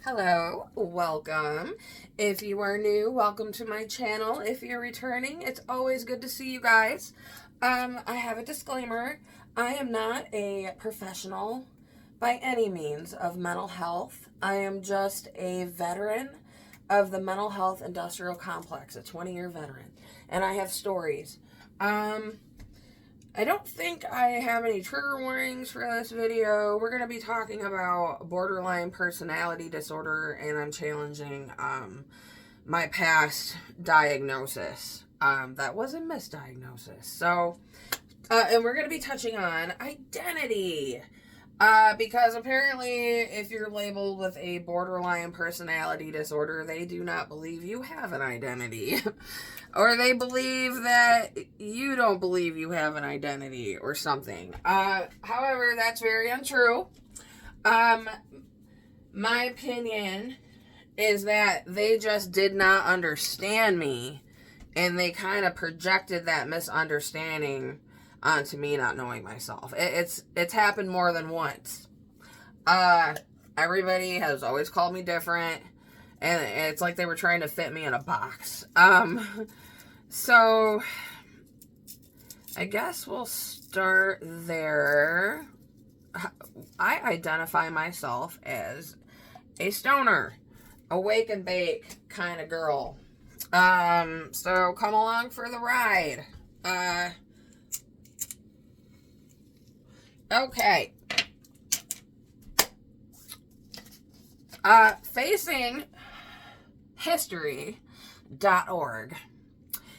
Hello, welcome. If you are new, welcome to my channel. If you're returning, it's always good to see you guys. I have a disclaimer. I am not a professional by any means of mental health. I am just a veteran of the mental health industrial complex, a 20-year veteran, and I have stories. I don't think I have any trigger warnings for this video. We're going to be talking about borderline personality disorder, and I'm challenging my past diagnosis. That was a misdiagnosis. So, and we're going to be touching on identity. Because apparently, if you're labeled with a borderline personality disorder, they do not believe you have an identity. Or they believe that you don't believe you have an identity or something. However, that's very untrue. My opinion is that they just did not understand me, and they kind of projected that misunderstanding onto me not knowing myself. It's happened more than once. Everybody has always called me different, and it's like they were trying to fit me in a box. So I guess we'll start there. I identify myself as a stoner, awake and bake kind of girl. So come along for the ride. Okay. FacingHistory.org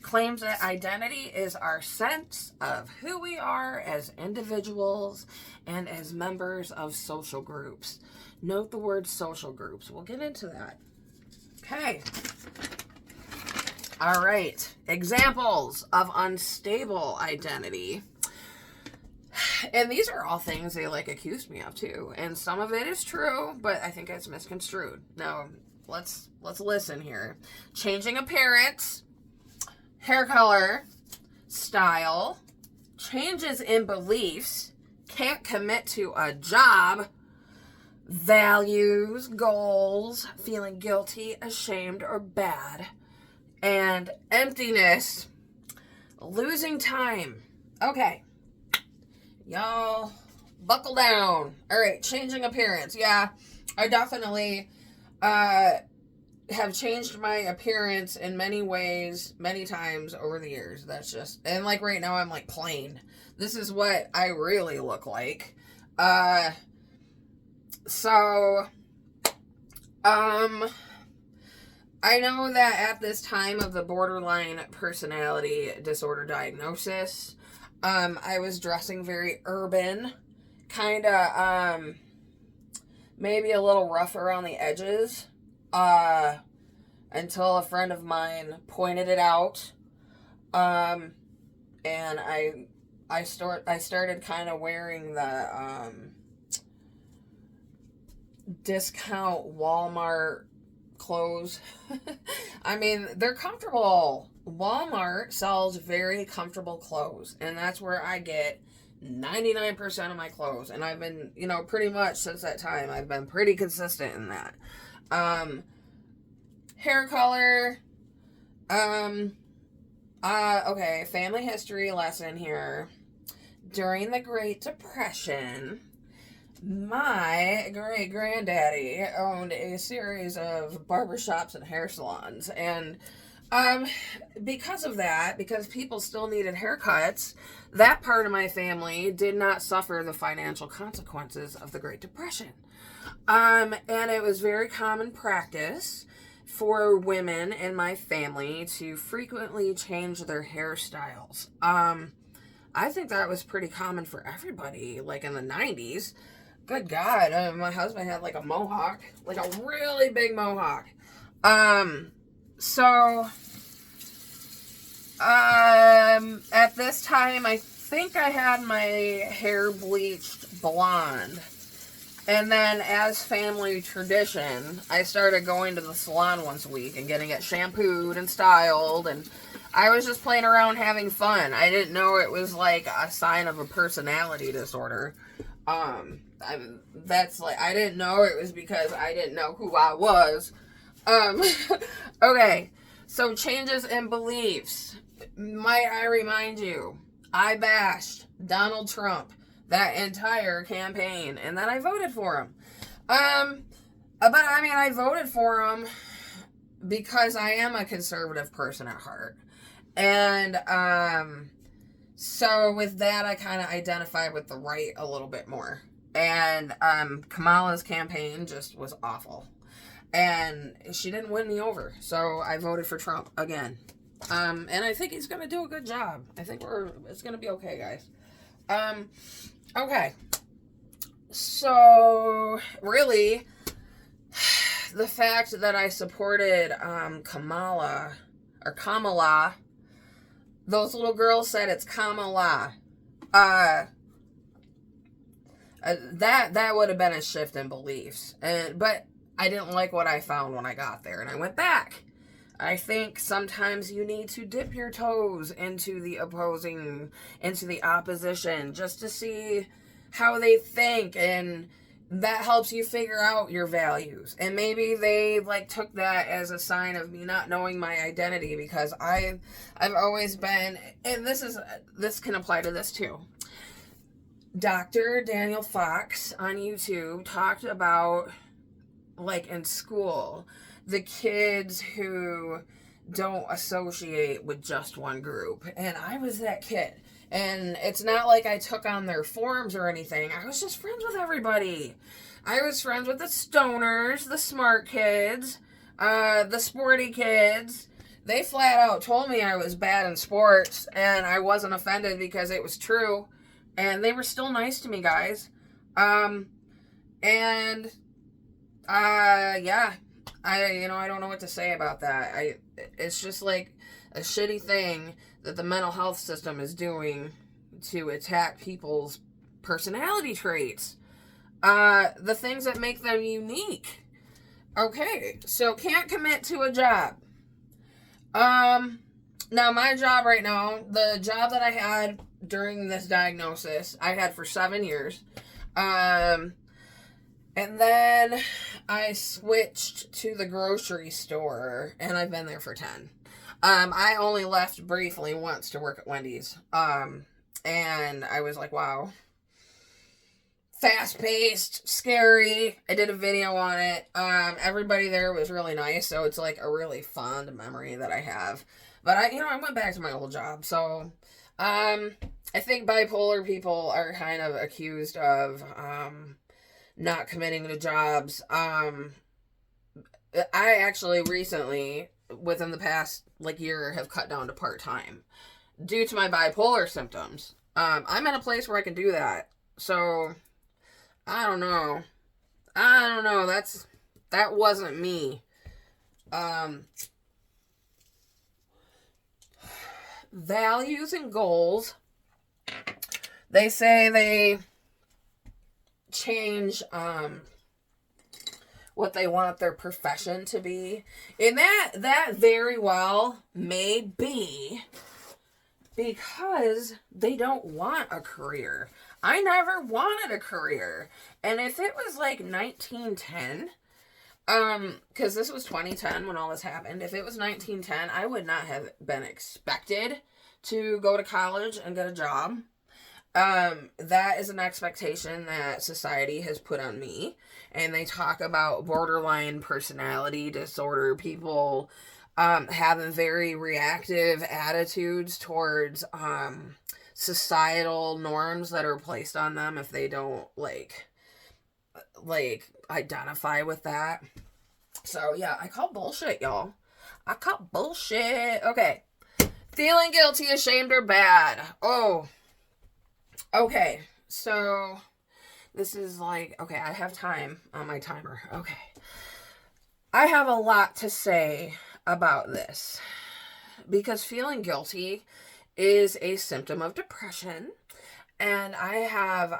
claims that identity is our sense of who we are as individuals and as members of social groups. Note the word social groups. We'll get into that. Okay. All right. Examples of unstable identity. And these are all things they accused me of too. And some of it is true, but I think it's misconstrued. Now, let's listen here. Changing appearance, hair color, style, changes in beliefs, can't commit to a job, values, goals, feeling guilty, ashamed, or bad, and emptiness, losing time. Okay. Y'all, buckle down. All right, changing appearance. Yeah, I definitely have changed my appearance in many ways, many times over the years. That's just, and right now I'm plain. This is what I really look like. So, I know that at this time of the borderline personality disorder diagnosis, I was dressing very urban, kind of, maybe a little rough around the edges, until a friend of mine pointed it out, and I started kind of wearing the, discount Walmart clothes. I mean, they're comfortable. Walmart sells very comfortable clothes, and that's where I get 99% of my clothes. And I've been, pretty much since that time, I've been pretty consistent in that. Hair color. Okay, family history lesson here. During the Great Depression, my great-granddaddy owned a series of barbershops and hair salons, and because of that, because people still needed haircuts, that part of my family did not suffer the financial consequences of the Great Depression. And it was very common practice for women in my family to frequently change their hairstyles. I think that was pretty common for everybody, in the 90s. Good God, my husband had a mohawk, a really big mohawk. So, at this time, I think I had my hair bleached blonde. And then, as family tradition, I started going to the salon once a week and getting it shampooed and styled, and I was just playing around having fun. I didn't know it was a sign of a personality disorder. that's like, I didn't know it was because I didn't know who I was. Um, okay, so changes in beliefs. Might I remind you, I bashed Donald Trump that entire campaign, and then I voted for him. But I mean, I voted for him because I am a conservative person at heart. And, so with that, I kind of identify with the right a little bit more. And, Kamala's campaign just was awful. And she didn't win me over. So I voted for Trump again. And I think he's going to do a good job. I think it's going to be okay, guys. Okay. So, really, the fact that I supported, Kamala, those little girls said it's Kamala. That would have been a shift in beliefs. But I didn't like what I found when I got there, and I went back. I think sometimes you need to dip your toes into the opposition, just to see how they think, and that helps you figure out your values. And maybe they like took that as a sign of me not knowing my identity, because I've always been, and this can apply to this too. Dr. Daniel Fox on YouTube talked about, like, in school, the kids who don't associate with just one group. And I was that kid. And it's not like I took on their forms or anything. I was just friends with everybody. I was friends with the stoners, the smart kids, the sporty kids. They flat out told me I was bad in sports, and I wasn't offended because it was true. And they were still nice to me, guys. Yeah. I don't know what to say about that. It's just like a shitty thing that the mental health system is doing to attack people's personality traits. The things that make them unique. Okay, so can't commit to a job. Now my job right now, the job that I had during this diagnosis, I had for 7 years. And then I switched to the grocery store, and I've been there for 10. I only left briefly once to work at Wendy's. And I was like, wow. Fast-paced, scary. I did a video on it. Everybody there was really nice, so it's like a really fond memory that I have. But I went back to my old job, so, I think bipolar people are kind of accused of, not committing to jobs. I actually recently, within the past year, have cut down to part-time due to my bipolar symptoms. I'm in a place where I can do that. So I don't know. That wasn't me. Values and goals. They say they change what they want their profession to be, and that very well may be because they don't want a career. I never wanted a career, and if it was like 1910, because this was 2010 when all this happened, if it was 1910, I would not have been expected to go to college and get a job. That is an expectation that society has put on me. And they talk about borderline personality disorder, people, having very reactive attitudes towards, societal norms that are placed on them if they don't, like identify with that. So, yeah, I call bullshit, y'all. I call bullshit. Okay. Feeling guilty, ashamed, or bad. Oh. Okay, so this is okay, I have time on my timer. Okay. I have a lot to say about this because feeling guilty is a symptom of depression, and I have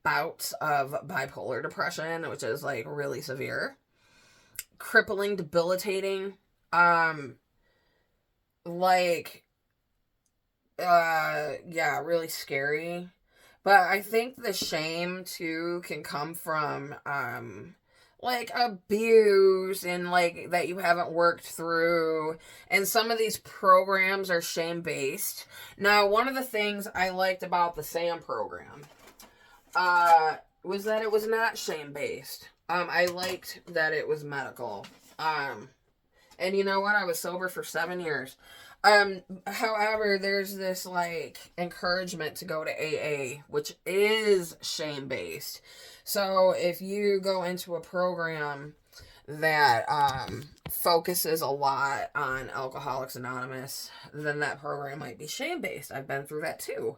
bouts of bipolar depression, which is really severe, crippling, debilitating, yeah, really scary. But I think the shame too can come from like abuse and like that you haven't worked through, and some of these programs are shame based. Now, one of the things I liked about the SAM program was that it was not shame based. I liked that it was medical. And you know what? I was sober for 7 years. However, there's this like encouragement to go to AA, which is shame based. So if you go into a program that focuses a lot on Alcoholics Anonymous, then that program might be shame based. I've been through that too.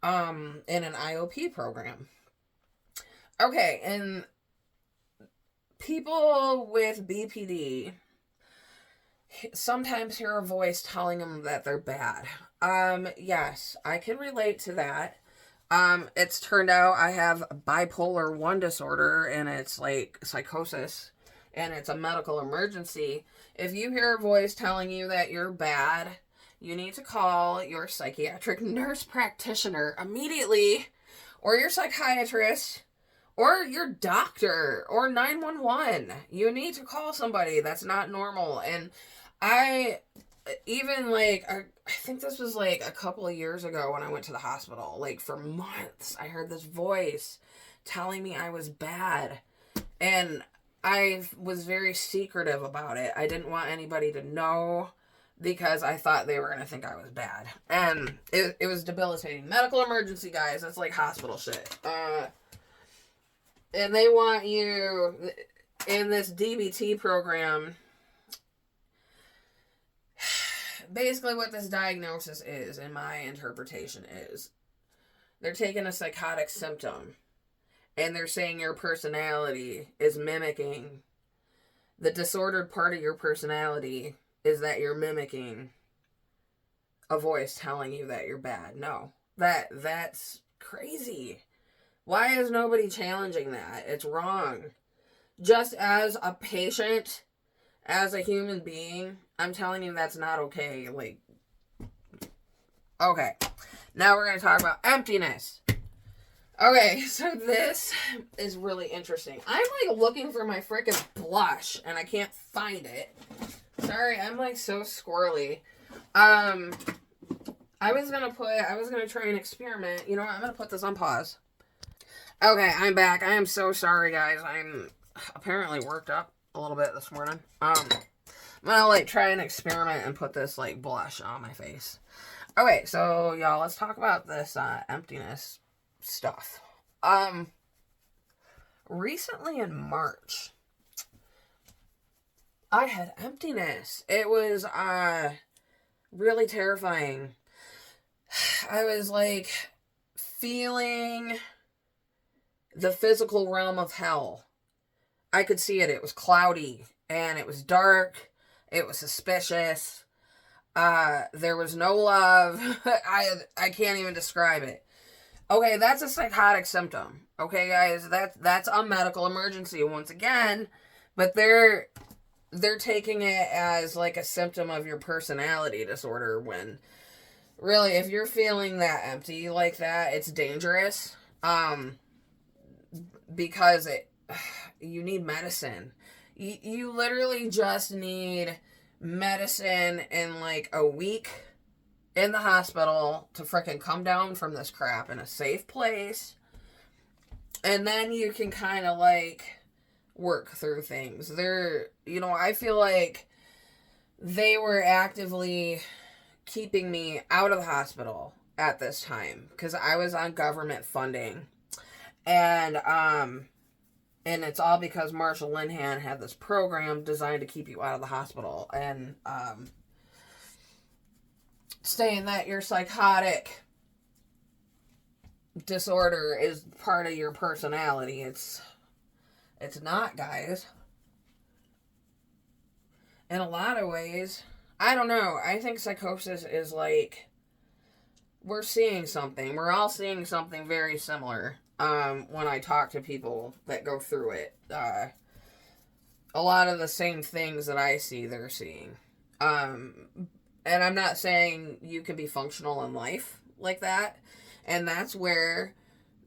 In an IOP program. Okay, and people with BPD sometimes hear a voice telling them that they're bad. Yes, I can relate to that. It's turned out I have bipolar 1 disorder, and it's like psychosis, and it's a medical emergency. If you hear a voice telling you that you're bad, you need to call your psychiatric nurse practitioner immediately, or your psychiatrist, or your doctor, or 911. You need to call somebody. That's not normal. And I even like I think this was like a couple of years ago when I went to the hospital. Like for months, I heard this voice telling me I was bad, and I was very secretive about it. I didn't want anybody to know because I thought they were going to think I was bad. And it was debilitating. Medical emergency, guys. That's like hospital shit. And they want you in this DBT program. Basically what this diagnosis is, in my interpretation, is they're taking a psychotic symptom and they're saying your personality is mimicking the disordered part of your personality is that you're mimicking a voice telling you that you're bad. No, that's crazy. Why is nobody challenging that? It's wrong. Just as a patient, as a human being, I'm telling you that's not okay. Like, okay. Now we're going to talk about emptiness. Okay, so this is really interesting. I'm like looking for my freaking blush and I can't find it. Sorry, I'm like so squirrely. I was gonna try an experiment. You know what? I'm gonna put this on pause. Okay, I'm back. I am so sorry, guys. I'm apparently worked up a little bit this morning. I'm gonna like try an experiment and put this like blush on my face. Okay, so y'all, let's talk about this emptiness stuff. Recently in March, I had emptiness. It was really terrifying. I was like feeling the physical realm of hell. I could see it. It was cloudy and it was dark. It was suspicious. There was no love. I can't even describe it. Okay, that's a psychotic symptom. Okay, guys, that's a medical emergency once again, but they're taking it as like a symptom of your personality disorder when really if you're feeling that empty like that, it's dangerous. Because you need medicine. You literally just need medicine in like a week in the hospital to freaking come down from this crap in a safe place. And then you can kind of like work through things. I feel like they were actively keeping me out of the hospital at this time because I was on government funding. And it's all because Marshall Linehan had this program designed to keep you out of the hospital and saying that your psychotic disorder is part of your personality. It's not, guys. In a lot of ways, I don't know. I think psychosis is like we're seeing something. We're all seeing something very similar. When I talk to people that go through it, a lot of the same things that I see, they're seeing. And I'm not saying you can be functional in life like that. And that's where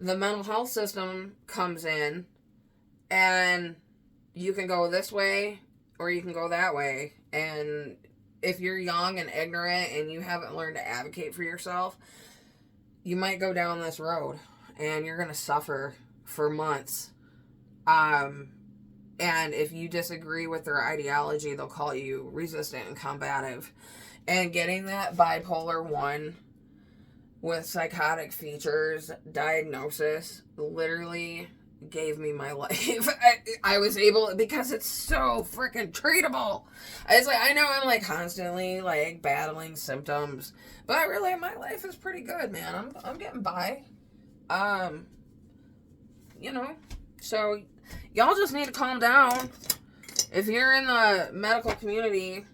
the mental health system comes in, and you can go this way or you can go that way. And if you're young and ignorant and you haven't learned to advocate for yourself, you might go down this road and you're going to suffer for months. And if you disagree with their ideology, they'll call you resistant and combative. And getting that bipolar 1 with psychotic features diagnosis literally gave me my life. I was able, because it's so freaking treatable. It's like, I know I'm like constantly like battling symptoms, but really my life is pretty good, man. I'm getting by. You know, so y'all just need to calm down. If you're in the medical community,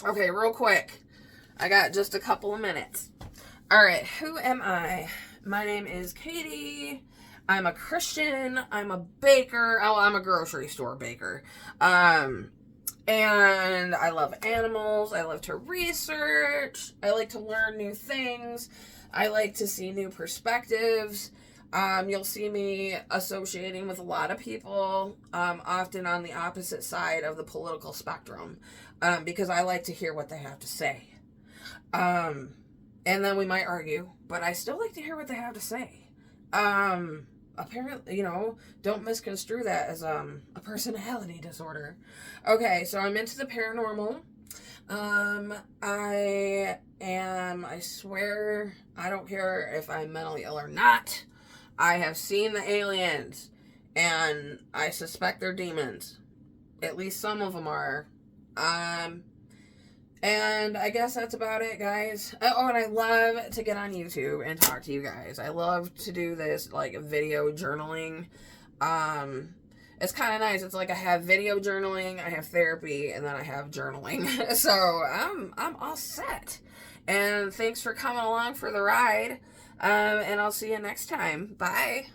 okay, real quick, I got just a couple of minutes. All right, who am I? My name is Katie. I'm a Christian. I'm a baker. Oh, I'm a grocery store baker. And I love animals. I love to research. I like to learn new things. I like to see new perspectives. You'll see me associating with a lot of people, often on the opposite side of the political spectrum, because I like to hear what they have to say. And then we might argue, but I still like to hear what they have to say. Apparently, don't misconstrue that as a personality disorder. Okay, so I'm into the paranormal. I swear, I don't care if I'm mentally ill or not. I have seen the aliens, and I suspect they're demons. At least some of them are. And I guess that's about it, guys. Oh, and I love to get on YouTube and talk to you guys. I love to do this, like, video journaling. It's kind of nice. It's like I have video journaling, I have therapy, and then I have journaling. So, I'm all set. And thanks for coming along for the ride. And I'll see you next time. Bye.